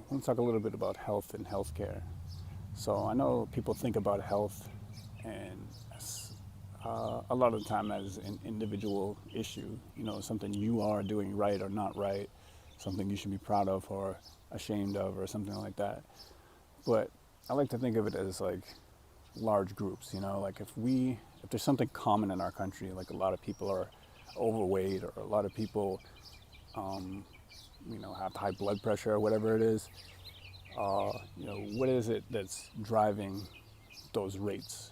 want to talk a little bit about health and healthcare. So I know people think about health and a lot of the time as an individual issue, something you are doing right or not right, something you should be proud of or ashamed of or something like that. But I like to think of it as like large groups, like if there's something common in our country, like a lot of people are overweight or a lot of people, um, have high blood pressure or whatever it is, what is it that's driving those rates?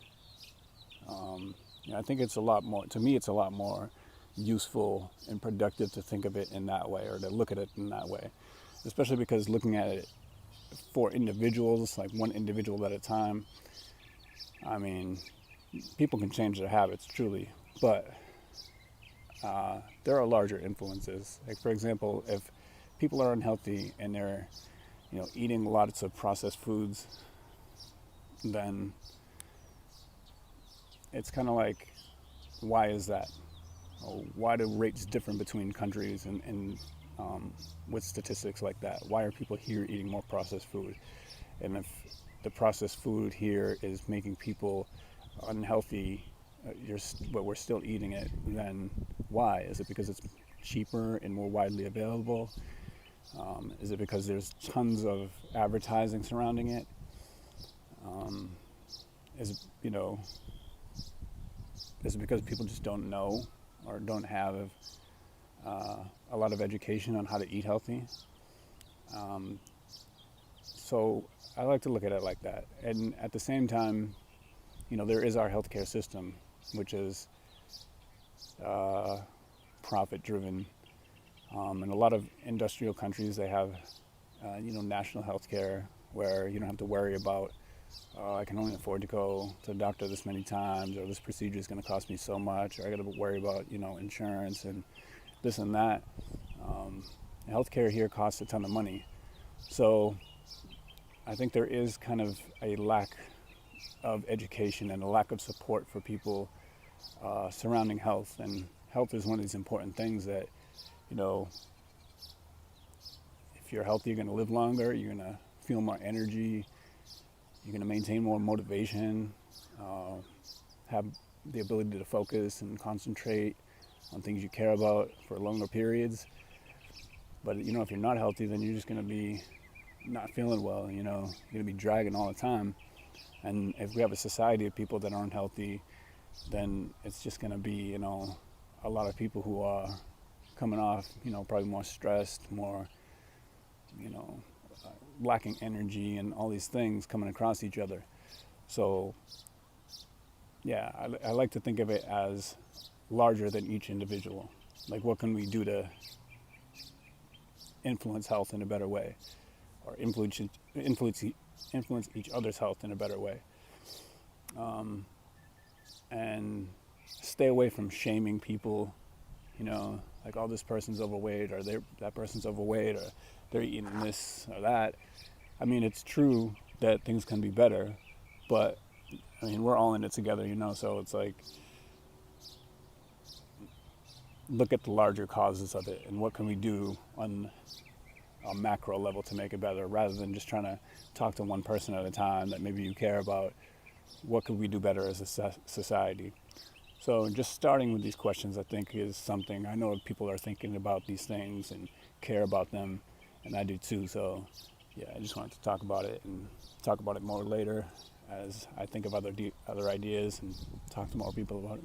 I think it's a lot more, to me, it's a lot more useful and productive to think of it in that way or to look at it in that way, especially because looking at it for individuals, like one individual at a time, I mean, people can change their habits truly, but there are larger influences. Like, for example, if people are unhealthy and they're, eating lots of processed foods, then it's kind of like, why is that? Why do rates differ between countries and with statistics like that? Why are people here eating more processed food? And if the processed food here is making people unhealthy, but we're still eating it, then why? Is it because it's cheaper and more widely available? Is it because there's tons of advertising surrounding it? Is is it because people just don't know or don't have a lot of education on how to eat healthy? Um, so I like to look at it like that. And at the same time, there is our healthcare system, which is profit driven. In a lot of industrial countries, they have, national health care where you don't have to worry about, I can only afford to go to the doctor this many times, or this procedure is going to cost me so much, or I got to worry about, insurance and this and that. Healthcare here costs a ton of money. So I think there is kind of a lack of education and a lack of support for people surrounding health. And health is one of these important things that, if you're healthy, you're going to live longer, you're going to feel more energy, you're going to maintain more motivation, have the ability to focus and concentrate on things you care about for longer periods. But, if you're not healthy, then you're just going to be not feeling well, you're going to be dragging all the time. And if we have a society of people that aren't healthy, then it's just going to be, a lot of people who are coming off, probably more stressed, more, you know, lacking energy and all these things coming across each other. So, yeah, I like to think of it as larger than each individual. Like, what can we do to influence health in a better way, or influence each other's health in a better way, and stay away from shaming people. Like, oh, this person's overweight, or that person's overweight, or they're eating this or that. I mean, it's true that things can be better, but I mean, we're all in it together, so it's like, look at the larger causes of it and what can we do on a macro level to make it better, rather than just trying to talk to one person at a time that maybe you care about. What could we do better as a society? So just starting with these questions, I think, is something. I know people are thinking about these things and care about them, and I do too. So yeah, I just wanted to talk about it and talk about it more later as I think of other ideas and talk to more people about it.